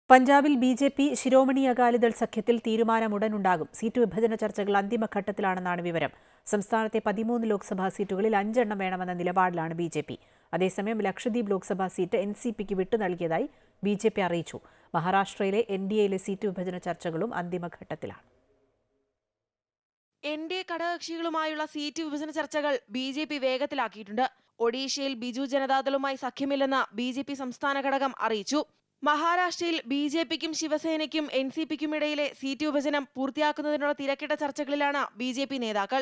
പഞ്ചാബിൽ BJP. Shiromani Akali Dal സഖ്യത്തിൽ തീരുമാനമുടനുണ്ടാകും. Seat വിഭജന ചർച്ചകൾ അന്തിമഘട്ടത്തിലാണെന്നാണ് വിവരം. സംസ്ഥാനത്തെ 13 ലോക്സഭാ സീറ്റുകളിൽ 5 എണ്ണം വേണമെന്ന നിലപാടിലാണ് ബി.ജെ.പി. അതേസമയം ലക്ഷദ്വീപ് ലോക്സഭാ സീറ്റ് എൻ.സി.പിക്ക് വിട്ടു നൽകിയതായി ബി.ജെ.പി. അറിയിച്ചു. മഹാരാഷ്ട്രയിലെ എൻ.ഡി.എയിലെ സീറ്റ് വിഭജന ചർച്ചകളും അന്തിമഘട്ടത്തിലാണ്. എൻ.ഡി.എ ഘടകകക്ഷികളുമായുള്ള സീറ്റ് വിഭജന ചർച്ചകൾ ബി.ജെ.പി. വേഗത്തിലാക്കിയിട്ടുണ്ട്. ഒഡീഷയിൽ ബിജു ജനതാദളുമായി സഖ്യമില്ലെന്ന് ബി.ജെ.പി. സംസ്ഥാന ഘടകം അറിയിച്ചു. മഹാരാഷ്ട്രയിൽ ബി.ജെ.പിക്കും ശിവസേനയ്ക്കും എൻ.സി.പിക്കും ഇടയിലെ സീറ്റ് വിഭജനം പൂർത്തിയാക്കുന്നതിനുള്ള തിരക്കിട്ട ചർച്ചകളിലാണ് ബി.ജെ.പി. നേതാക്കൾ.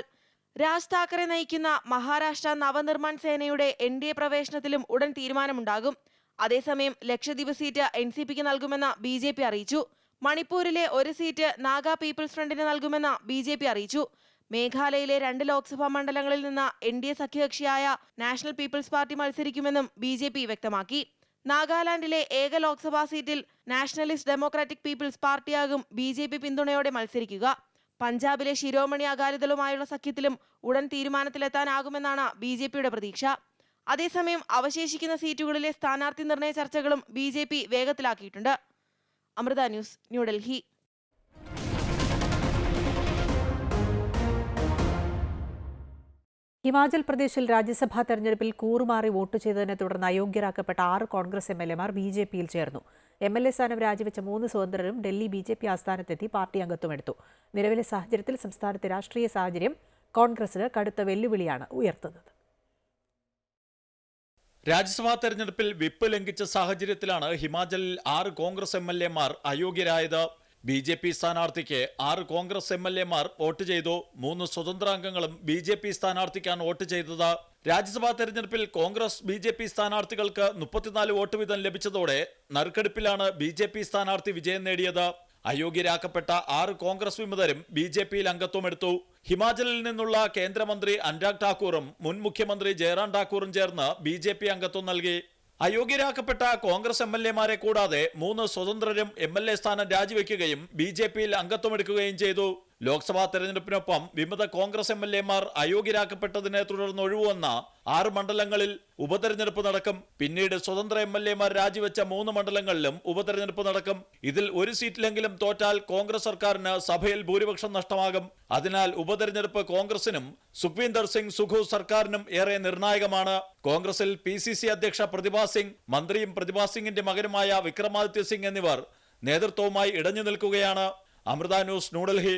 രാജ് താക്കറെ നയിക്കുന്ന മഹാരാഷ്ട്ര നവനിർമ്മാൺ സേനയുടെ എൻ.ഡി.എ പ്രവേശനത്തിലും ഉടൻ തീരുമാനമുണ്ടാകും. അതേസമയം ലക്ഷദ്വീപ് സീറ്റ് എൻ.സി.പിക്ക് നൽകുമെന്ന് ബി.ജെ.പി. അറിയിച്ചു. മണിപ്പൂരിലെ ഒരു സീറ്റ് നാഗ പീപ്പിൾസ് ഫ്രണ്ടിന് നൽകുമെന്ന് ബി.ജെ.പി. അറിയിച്ചു. മേഘാലയയിലെ 2 ലോക്സഭാ മണ്ഡലങ്ങളിൽ നിന്ന് എൻ.ഡി.എ സഖ്യകക്ഷിയായ നാഷണൽ പീപ്പിൾസ് പാർട്ടി മത്സരിക്കുമെന്നും ബി.ജെ.പി. വ്യക്തമാക്കി. നാഗാലാൻഡിലെ ഏക ലോക്സഭാ സീറ്റിൽ നാഷണലിസ്റ്റ് ഡെമോക്രാറ്റിക് പീപ്പിൾസ് പാർട്ടിയാകും ബി.ജെ.പി. പിന്തുണയോടെ മത്സരിക്കുക. പഞ്ചാബിലെ ശിരോമണി അകാലിദളുമായുള്ള സഖ്യത്തിലും ഉടൻ തീരുമാനത്തിലെത്താനാകുമെന്നാണ് ബി.ജെ.പിയുടെ പ്രതീക്ഷ. അതേസമയം അവശേഷിക്കുന്ന സീറ്റുകളിലെ സ്ഥാനാർത്ഥി നിർണയ ചർച്ചകളും ബി.ജെ.പി. വേഗത്തിലാക്കിയിട്ടുണ്ട്. അമൃത ന്യൂസ്, ന്യൂഡൽഹി. ഹിമാചൽ പ്രദേശിൽ രാജ്യസഭാ തെരഞ്ഞെടുപ്പിൽ കൂറുമാറി വോട്ട് ചെയ്തതിനെ തുടർന്ന് അയോഗ്യരാക്കപ്പെട്ട 6 കോൺഗ്രസ് എം.എൽ.എമാർ ബി.ജെ.പിയിൽ ചേർന്നു. എം.എൽ.എ സ്ഥാനം രാജിവെച്ച 3 സ്വതന്ത്രരും ഡൽഹി ബി.ജെ.പി. ആസ്ഥാനത്തെത്തി പാർട്ടി അംഗത്വമെടുത്തു. നിലവിലെ സാഹചര്യത്തിൽ സംസ്ഥാനത്തെ രാഷ്ട്രീയ സാഹചര്യം കോൺഗ്രസിന് കടുത്ത വെല്ലുവിളിയാണ് ഉയർത്തുന്നത്. രാജ്യസഭാ തെരഞ്ഞെടുപ്പിൽ വിപ്പ് ലംഘിച്ച സാഹചര്യത്തിലാണ് ഹിമാചലിൽ 6 കോൺഗ്രസ് എം.എൽ.എമാർ അയോഗ്യരായത്. ബി.ജെ.പി. സ്ഥാനാർത്ഥിക്ക് 6 കോൺഗ്രസ് എം.എൽ.എമാർ വോട്ട് ചെയ്തു. 3 സ്വതന്ത്രാംഗങ്ങളും ബി.ജെ.പി. സ്ഥാനാർത്ഥിക്കാണ് വോട്ട് ചെയ്തത്. രാജ്യസഭാ തെരഞ്ഞെടുപ്പിൽ കോൺഗ്രസ് ബി.ജെ.പി. സ്ഥാനാർത്ഥികൾക്ക് 34 വോട്ട് വീതം ലഭിച്ചതോടെ നറുക്കെടുപ്പിലാണ് ബി.ജെ.പി. സ്ഥാനാർത്ഥി വിജയം നേടിയത്. അയോഗ്യരാക്കപ്പെട്ട 6 കോൺഗ്രസ് വിമതരും ബി.ജെ.പിയിൽ അംഗത്വമെടുത്തു. ഹിമാചലിൽ നിന്നുള്ള കേന്ദ്രമന്ത്രി അനുരാഗ് ഠാക്കൂറും മുൻ മുഖ്യമന്ത്രി ജയറാം ഠാക്കൂറും ചേർന്ന് ബി.ജെ.പി. അംഗത്വം നൽകി. അയോഗ്യരാക്കപ്പെട്ട കോൺഗ്രസ് എം.എൽ.എമാരെ കൂടാതെ 3 സ്വതന്ത്രരും എം.എൽ.എ സ്ഥാനം രാജിവെക്കുകയും ബി.ജെ.പിയിൽ അംഗത്വമെടുക്കുകയും ചെയ്തു. ലോക്സഭാ തെരഞ്ഞെടുപ്പിനൊപ്പം വിമത കോൺഗ്രസ് എം.എൽ.എമാർ അയോഗ്യരാക്കപ്പെട്ടതിനെ തുടർന്ന് ഒഴിവുവന്ന 6 മണ്ഡലങ്ങളിൽ ഉപതെരഞ്ഞെടുപ്പ് നടക്കും. പിന്നീട് സ്വതന്ത്ര എം.എൽ.എമാർ രാജിവെച്ച 3 മണ്ഡലങ്ങളിലും ഉപതെരഞ്ഞെടുപ്പ് നടക്കും. ഇതിൽ ഒരു സീറ്റിലെങ്കിലും തോറ്റാൽ കോൺഗ്രസ് സർക്കാരിന് സഭയിൽ ഭൂരിപക്ഷം നഷ്ടമാകും. അതിനാൽ ഉപതെരഞ്ഞെടുപ്പ് കോൺഗ്രസിനും സുഖ്വീന്ദർ സിംഗ് സുഖു സർക്കാരിനും ഏറെ നിർണായകമാണ്. കോൺഗ്രസിൽ പി.സി.സി. അധ്യക്ഷ പ്രതിഭാ സിംഗ്, മന്ത്രിയും പ്രതിഭാ സിംഗിന്റെ മകനുമായ വിക്രമാദിത്യ സിംഗ് എന്നിവർ നേതൃത്വവുമായി ഇടഞ്ഞു നിൽക്കുകയാണ്. അമൃത ന്യൂസ്, ന്യൂഡൽഹി.